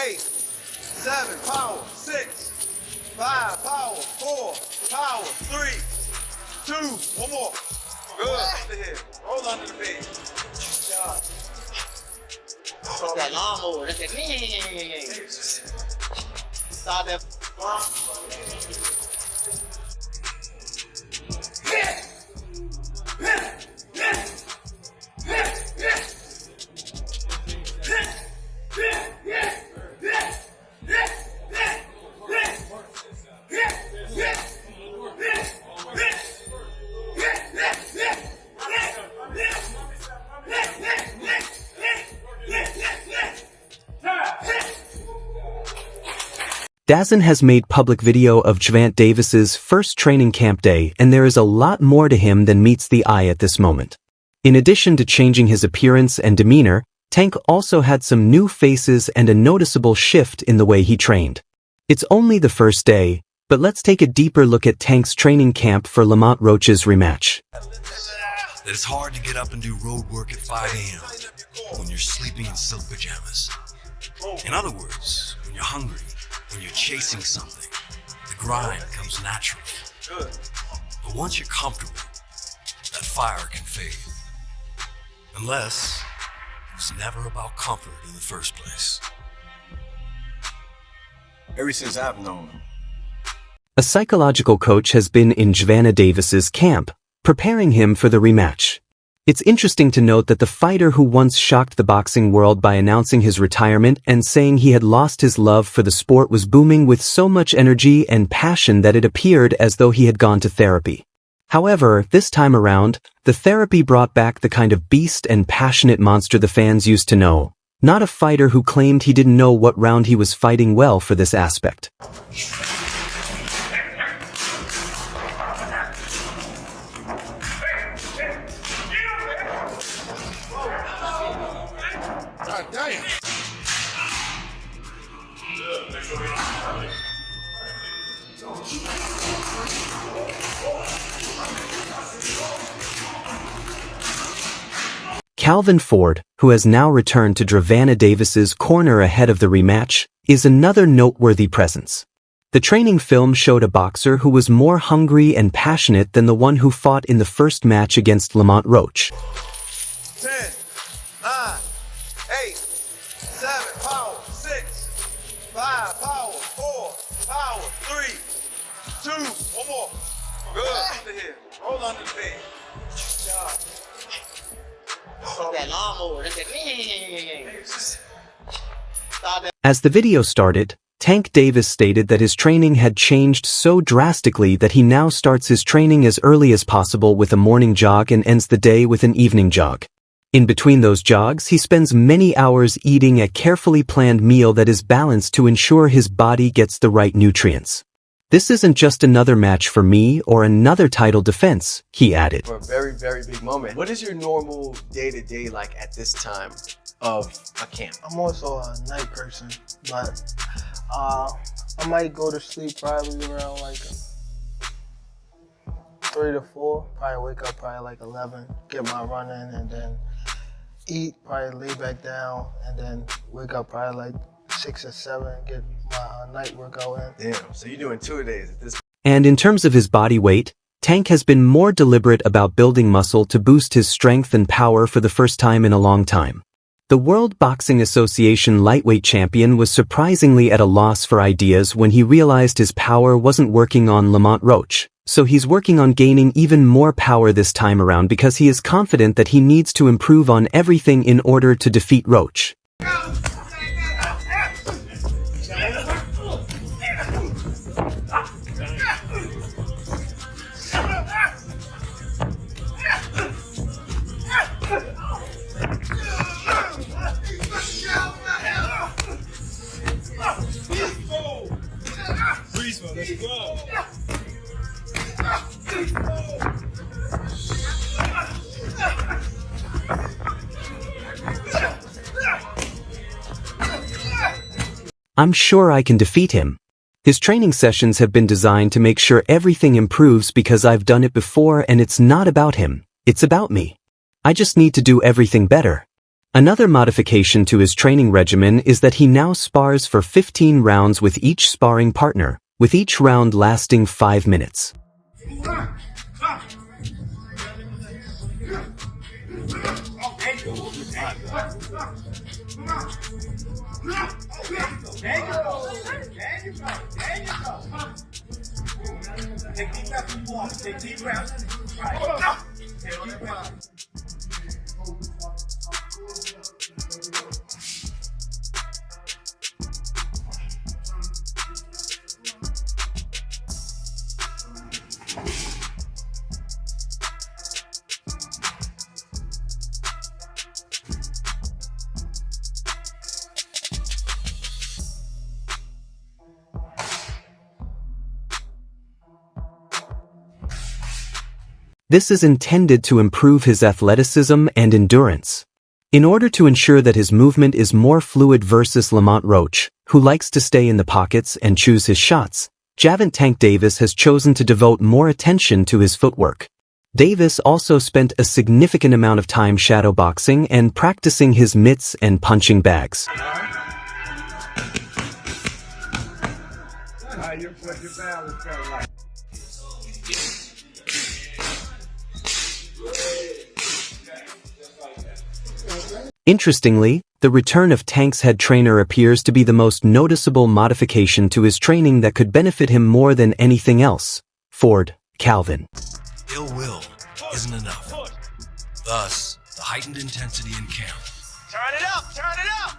8, 7, power, 6, 5, power, 4, power, 3, 2, one more. Good, under here, roll under the bed. Good job. That lawnmower, that's that. Start that. DAZN has made public video of Gervonta Davis's first training camp day, and there is a lot more to him than meets the eye at this moment. In addition to changing his appearance and demeanor, Tank also had some new faces and a noticeable shift in the way he trained. It's only the first day, but let's take a deeper look at Tank's training camp for Lamont Roach's rematch. It's hard to get up and do road work at 5 a.m. when you're sleeping in silk pajamas. In other words, when you're hungry, when you're chasing something, the grind comes naturally. But once you're comfortable, that fire can fade. Unless it was never about comfort in the first place. Ever since I've known him. A psychological coach has been in Gervonta Davis's camp, preparing him for the rematch. It's interesting to note that the fighter who once shocked the boxing world by announcing his retirement and saying he had lost his love for the sport was booming with so much energy and passion that it appeared as though he had gone to therapy. However, this time around, the therapy brought back the kind of beast and passionate monster the fans used to know, not a fighter who claimed he didn't know what round he was fighting well for this aspect. Calvin Ford, who has now returned to Gervonta Davis's corner ahead of the rematch, is another noteworthy presence. The training film showed a boxer who was more hungry and passionate than the one who fought in the first match against Lamont Roach. 10, 9, 8, 7, power, 6, 5, power, 4, power, 3, 2, one more. Good, under here, roll under the bed. Good job. That lawnmower, that's that. Start that. As the video started, Tank Davis stated that his training had changed so drastically that he now starts his training as early as possible with a morning jog and ends the day with an evening jog. In between those jogs, he spends many hours eating a carefully planned meal that is balanced to ensure his body gets the right nutrients. This isn't just another match for me or another title defense, he added. For a very, very big moment. What is your normal day-to-day like at this time of a camp? I'm also a night person, but I might go to sleep probably around like 3 to 4. Probably wake up probably like 11, get my run in, and then eat, probably lay back down, and then wake up probably like 6 or 7, get my night workout in. Damn, so you're doing 2-a-days at this point. And in terms of his body weight, Tank has been more deliberate about building muscle to boost his strength and power for the first time in a long time. The World Boxing Association lightweight champion was surprisingly at a loss for ideas when he realized his power wasn't working on Lamont Roach. So he's working on gaining even more power this time around because he is confident that he needs to improve on everything in order to defeat Roach. Let's go. I'm sure I can defeat him. His training sessions have been designed to make sure everything improves because I've done it before and it's not about him, it's about me. I just need to do everything better. Another modification to his training regimen is that he now spars for 15 rounds with each sparring partner, with each round lasting 5 minutes. This is intended to improve his athleticism and endurance. In order to ensure that his movement is more fluid versus Lamont Roach, who likes to stay in the pockets and choose his shots, Gervonta Tank Davis has chosen to devote more attention to his footwork. Davis also spent a significant amount of time shadowboxing and practicing his mitts and punching bags. Interestingly, the return of Tank's head trainer appears to be the most noticeable modification to his training that could benefit him more than anything else. Ford, Calvin. Ill will isn't enough. Thus, the heightened intensity in camp. Turn it up, turn it up.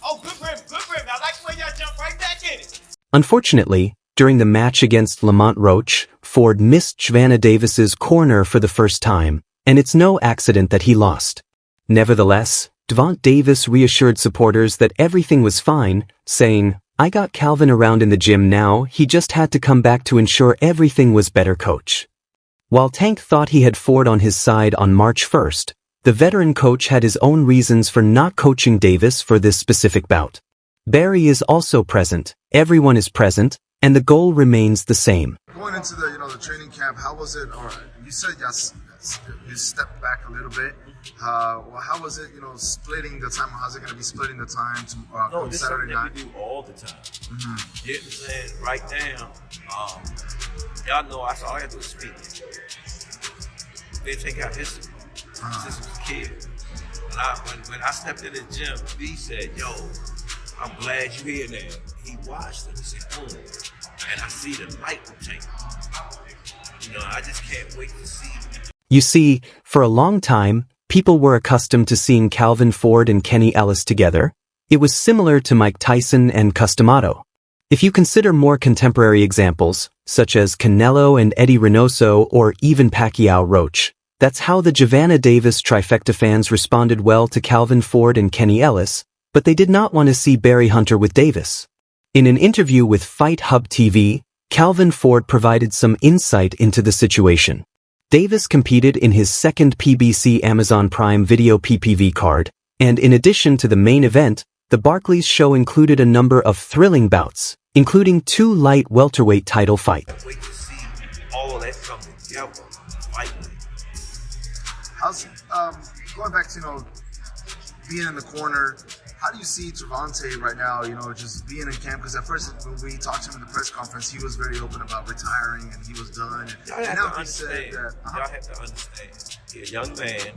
Oh, good grip, good grip. I like the way y'all jump right back in it. Unfortunately, during the match against Lamont Roach, Ford missed Gervonta Davis's corner for the first time, and it's no accident that he lost. Nevertheless, Gervonta Davis reassured supporters that everything was fine, saying, "I got Calvin around in the gym now, he just had to come back to ensure everything was better, coach." While Tank thought he had Ford on his side on March 1st, the veteran coach had his own reasons for not coaching Davis for this specific bout. Barry is also present, everyone is present, and the goal remains the same. Going into the the training camp, how was it? Or you said yes, you stepped back a little bit. How was it? Splitting the time. How's it going to be splitting the time to No, this is something Saturday night? that we do all the time. You know what I'm saying? Right down. Y'all know all I got to do is speak. They take out history since I was a kid. When I stepped in the gym, B said, "Yo, I'm glad you're here now." He watched it. He said, "Boom," and I see the light will change. I just can't wait to see it. You see, for a long time, people were accustomed to seeing Calvin Ford and Kenny Ellis together. It was similar to Mike Tyson and Customato. If you consider more contemporary examples, such as Canelo and Eddie Reynoso or even Pacquiao Roach, that's how the Gervonta Davis trifecta fans responded well to Calvin Ford and Kenny Ellis, but they did not want to see Barry Hunter with Davis. In an interview with Fight Hub TV, Calvin Ford provided some insight into the situation. Davis competed in his second PBC Amazon Prime Video PPV card, and in addition to the main event, the Barclays show included a number of thrilling bouts, including 2 light welterweight title fights. Wait to see all of that come together. Fighting. How's going back to being in the corner? How do you see Gervonta right now? Just being in camp, because at first when we talked to him in the press conference, he was very open about retiring and he was done. Y'all have to understand. Y'all have to understand. You're a young man.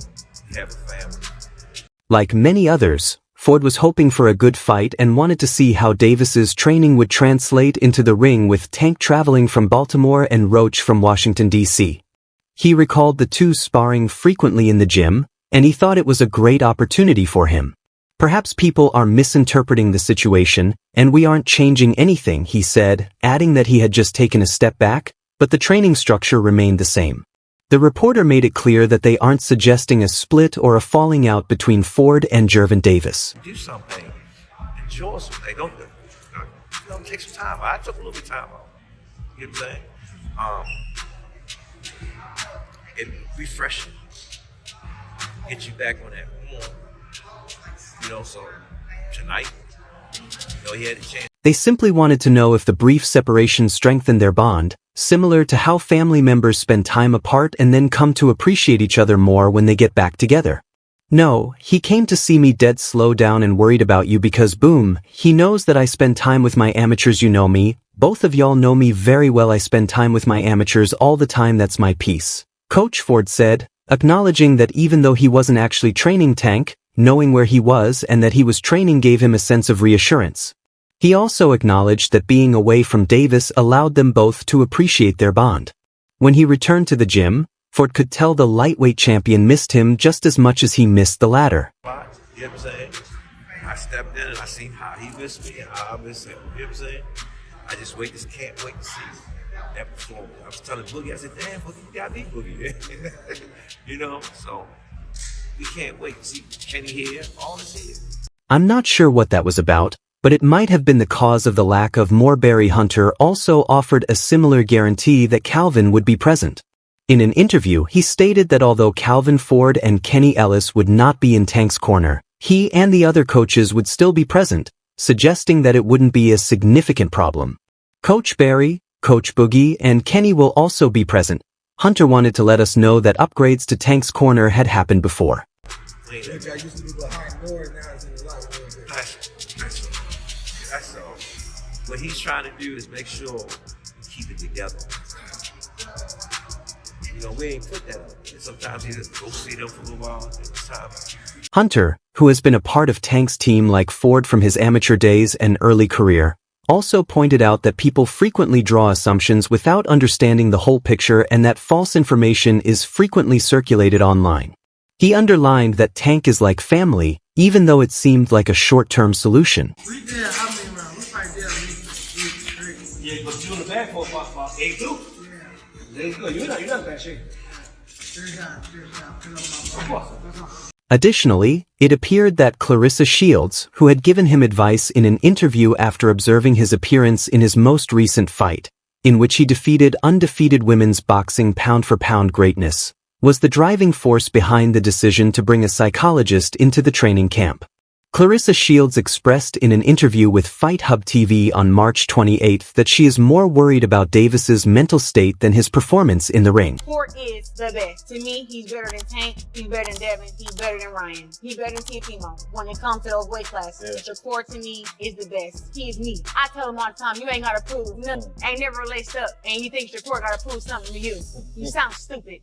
You have a family. Like many others, Ford was hoping for a good fight and wanted to see how Davis's training would translate into the ring, with Tank traveling from Baltimore and Roach from Washington, D.C. He recalled the two sparring frequently in the gym, and he thought it was a great opportunity for him. "Perhaps people are misinterpreting the situation, and we aren't changing anything," he said, adding that he had just taken a step back, but the training structure remained the same. The reporter made it clear that they aren't suggesting a split or a falling out between Ford and Gervonta Davis. Do something. Enjoy something. Don't take some time. I took a little bit of time off. You know what I'm saying? It refreshing. Get you back on that form. So tonight, he had a chance. They simply wanted to know if the brief separation strengthened their bond, similar to how family members spend time apart and then come to appreciate each other more when they get back together. No, he came to see me dead slow down and worried about you because boom, he knows that I spend time with my amateurs, you know me, both of y'all know me very well, I spend time with my amateurs all the time, that's my piece. Coach Ford said, acknowledging that even though he wasn't actually training Tank, knowing where he was and that he was training gave him a sense of reassurance. He also acknowledged that being away from Davis allowed them both to appreciate their bond. When he returned to the gym, Ford could tell the lightweight champion missed him just as much as he missed the latter. You know what I'm saying? I stepped in and I seen how he missed me and how I missed him. You know what I'm saying? I just can't wait to see that performance. I was telling Boogie, I said, damn, Boogie, you got me, Boogie. You know, so we can't wait to see Kenny here, all this here. I'm not sure what that was about, but it might have been the cause of the lack of more. Barry Hunter also offered a similar guarantee that Calvin would be present. In an interview, he stated that although Calvin Ford and Kenny Ellis would not be in Tank's corner, he and the other coaches would still be present, suggesting that it wouldn't be a significant problem. Coach Barry, Coach Boogie, and Kenny will also be present. Hunter wanted to let us know that upgrades to Tank's corner had happened before. That's all. What he's trying to do is make sure we keep it together. You know, we ain't put that up. And sometimes he just go see them for a little while. It's time. Hunter, who has been a part of Tank's team like Ford from his amateur days and early career, also pointed out that people frequently draw assumptions without understanding the whole picture and that false information is frequently circulated online. He underlined that Tank is like family, even though it seemed like a short-term solution. We did how many rounds? We probably did at least 3. Yeah, but you in the bag for about 8 too. Let's go. You're not in bad shape. Additionally, it appeared that Clarissa Shields, who had given him advice in an interview after observing his appearance in his most recent fight, in which he defeated undefeated women's boxing pound-for-pound greatness, was the driving force behind the decision to bring a psychologist into the training camp. Clarissa Shields expressed in an interview with Fight Hub TV on March 28 that she is more worried about Davis's mental state than his performance in the ring. Ford is the best. To me, he's better than Tank, he's better than Devin, he's better than Ryan, he's better than Timo. When it comes to those weight classes, Shakur to me is the best. He is me. I tell him all the time, you ain't gotta prove nothing. Ain't never laced up, and you think Shakur gotta prove something to you. You sound stupid.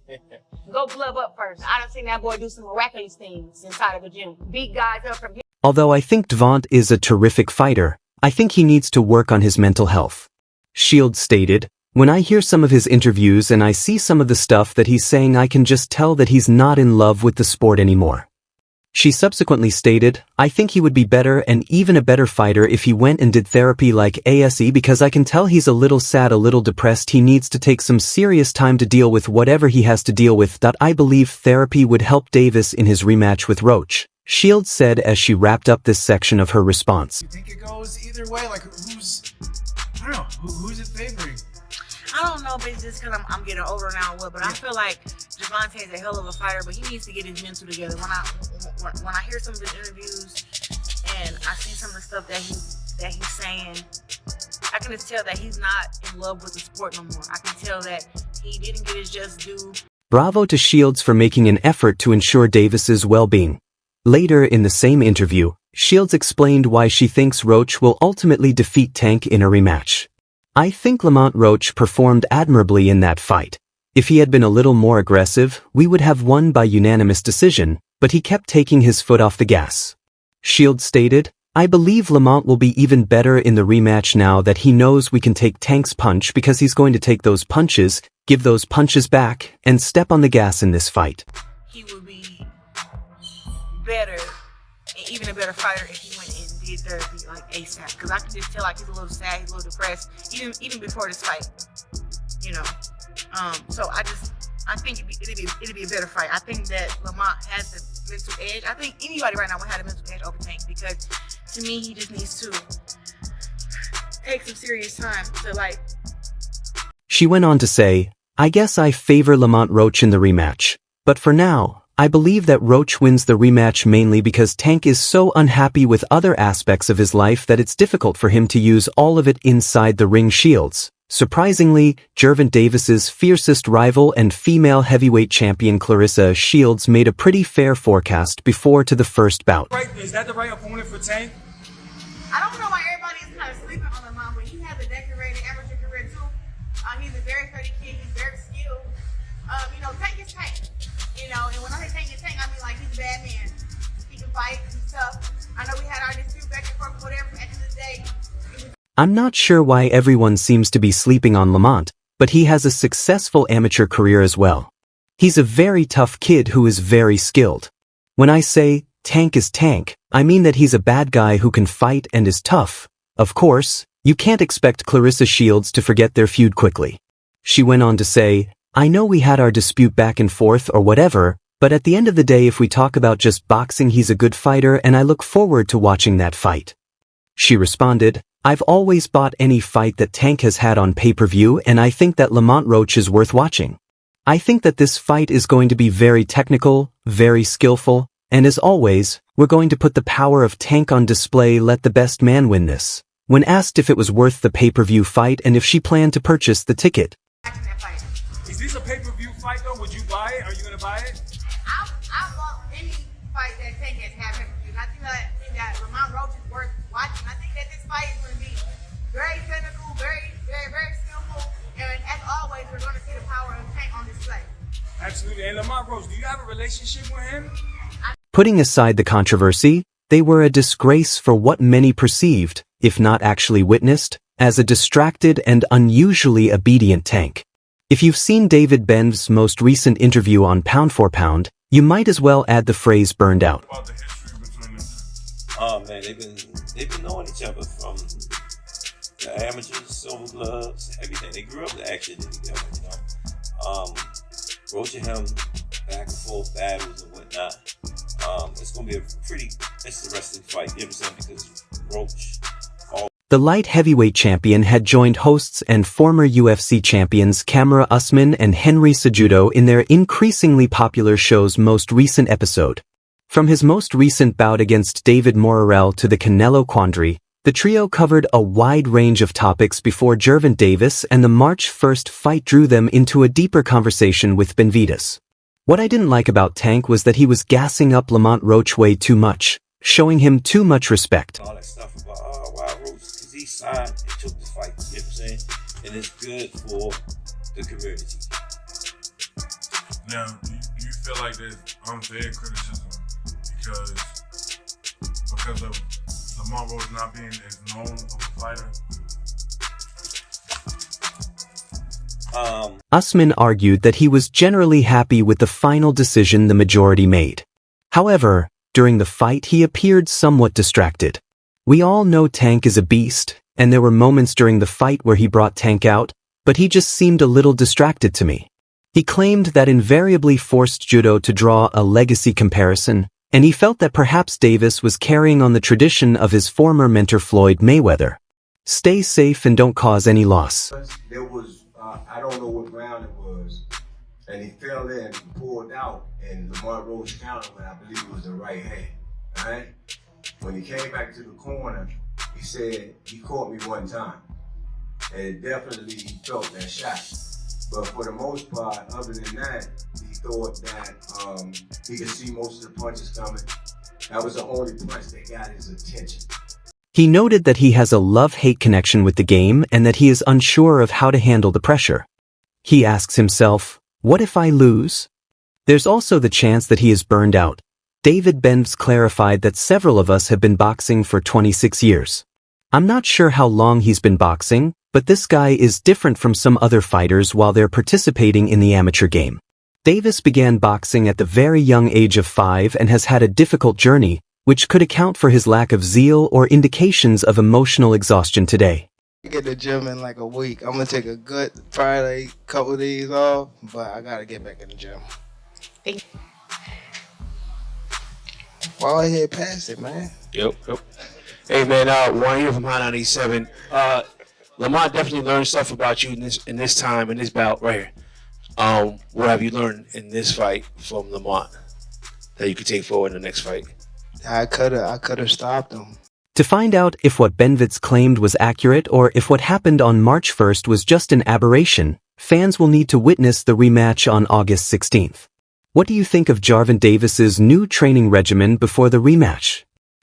Go glove up first. I done seen that boy do some miraculous things inside of a gym. Beat guys up from here. Although I think Gervonta is a terrific fighter, I think he needs to work on his mental health. Shields stated, when I hear some of his interviews and I see some of the stuff that he's saying, I can just tell that he's not in love with the sport anymore. She subsequently stated, I think he would be better and even a better fighter if he went and did therapy like ASE because I can tell he's a little sad, a little depressed. He needs to take some serious time to deal with whatever he has to deal with. I believe therapy would help Davis in his rematch with Roach, Shields said as she wrapped up this section of her response. You think it goes either way? Like, I don't know, who's it favoring? I don't know if it's just because I'm getting older now or what, but I feel like Gervonta is a hell of a fighter, but he needs to get his mental together. When I hear some of his interviews and I see some of the stuff that he's saying, I can just tell that he's not in love with the sport no more. I can tell that he didn't get his just due. Bravo to Shields for making an effort to ensure Davis's well-being. Later in the same interview, Shields explained why she thinks Roach will ultimately defeat Tank in a rematch. I think Lamont Roach performed admirably in that fight. If he had been a little more aggressive, we would have won by unanimous decision, but he kept taking his foot off the gas. Shields stated, I believe Lamont will be even better in the rematch now that he knows we can take Tank's punch because he's going to take those punches, give those punches back, and step on the gas in this fight. He would be better, and even a better fighter if he went and did therapy like ASAP. Because I can just tell like he's a little sad, he's a little depressed, even before this fight. You know, so I think it'd be a better fight. I think that Lamont has the mental edge. I think anybody right now would have a mental edge over Tank because to me he just needs to take some serious time to like. She went on to say, I guess I favor Lamont Roach in the rematch, but for now, I believe that Roach wins the rematch mainly because Tank is so unhappy with other aspects of his life that it's difficult for him to use all of it inside the ring. Shields Surprisingly, Gervonta Davis's fiercest rival and female heavyweight champion Clarissa Shields made a pretty fair forecast before to the first bout. Right, is that the right opponent for Tank? I don't know why everybody is kind of sleeping on Lamont, but he has a decorated amateur career too. He's a very pretty kid. He's very skilled. Tank is Tank. And when I say Tank is Tank, I mean like he's a bad man. He can fight. He's tough. I know we had our dispute back and forth, whatever. At the end of the day, I'm not sure why everyone seems to be sleeping on Lamont, but he has a successful amateur career as well. He's a very tough kid who is very skilled. When I say Tank is Tank, I mean that he's a bad guy who can fight and is tough. Of course, you can't expect Clarissa Shields to forget their feud quickly. She went on to say, "I know we had our dispute back and forth or whatever, but at the end of the day if we talk about just boxing he's a good fighter and I look forward to watching that fight." She responded, "I've always bought any fight that Tank has had on pay-per-view and I think that Lamont Roach is worth watching. I think that this fight is going to be very technical, very skillful, and as always, we're going to put the power of Tank on display. Let the best man win this." When asked if it was worth the pay-per-view fight and if she planned to purchase the ticket. Is this a pay-per-view fight though? Would you buy it? Are you gonna buy it? I bought any fight that Tank has had pay-per-view. I think that Lamont Roach is worth watching. I think that this fight is going to be very technical, very, very, very skillful, and as always, we're going to see the power of Tank on display. Absolutely. And Lamont Roach, do you have a relationship with him? Putting aside the controversy, they were a disgrace for what many perceived, if not actually witnessed, as a distracted and unusually obedient Tank. If you've seen David Benv's most recent interview on Pound for Pound, you might as well add the phrase "burned out." About the history between them. Oh man, they've been knowing each other from the amateurs, silver gloves, everything. They grew up actually together, Roach and him back and forth battles and whatnot. It's gonna be a pretty interesting fight, you know what I'm saying? Because Roach. The light heavyweight champion had joined hosts and former UFC champions Kamaru Usman and Henry Cejudo in their increasingly popular show's most recent episode. From his most recent bout against David Morrell to the Canelo quandary, the trio covered a wide range of topics before Gervonta Davis and the March 1st fight drew them into a deeper conversation with Benavidez. What I didn't like about Tank was that he was gassing up Lamont Roach way too much, showing him too much respect. All that stuff about why Roach, because he signed and took the fight, you know what I'm saying? And it's good for the community. Now, do you feel like there's unfair criticism because of Lamont Roach not being as known of a fighter? Usman argued that he was generally happy with the final decision the majority made. However, during the fight he appeared somewhat distracted. We all know Tank is a beast, and there were moments during the fight where he brought Tank out, but he just seemed a little distracted to me. He claimed that invariably forced judo to draw a legacy comparison, and he felt that perhaps Davis was carrying on the tradition of his former mentor Floyd Mayweather. Stay safe and don't cause any loss. There was, I don't know what round it was, and he fell in and pulled out, and Lamont Roach countered, and I believe it was the right hand, right? When he came back to the corner, he said he caught me one time, and definitely he felt that shot. But for the most part, other than that, he thought that he could see most of the punches coming. That was the only punch that got his attention. He noted that he has a love-hate connection with the game and that he is unsure of how to handle the pressure. He asks himself, what if I lose? There's also the chance that he is burned out. David Benvs clarified that several of us have been boxing for 26 years. I'm not sure how long he's been boxing, but this guy is different from some other fighters while they're participating in the amateur game. Davis began boxing at the very young age of 5 and has had a difficult journey, which could account for his lack of zeal or indications of emotional exhaustion today. I get to the gym in like a week. I'm gonna take a good probably couple of days off, but I gotta get back in the gym. Why ahead past it, man? Yep. Hey man, Warren here from High 97. Lamont definitely learned stuff about you in this time, in this bout right here. What have you learned in this fight from Lamont that you could take forward in the next fight? I could have stopped him. To find out if what Benvitz claimed was accurate or if what happened on March 1st was just an aberration, fans will need to witness the rematch on August 16th. What do you think of Gervonta Davis's new training regimen before the rematch?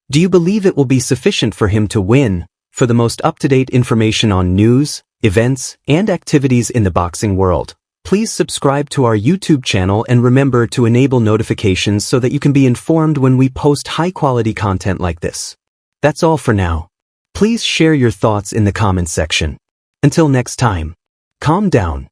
Do you believe it will be sufficient for him to win? For the most up-to-date information on news, events, and activities in the boxing world, please subscribe to our YouTube channel and remember to enable notifications so that you can be informed when we post high-quality content like this. That's all for now. Please share your thoughts in the comments section. Until next time, calm down.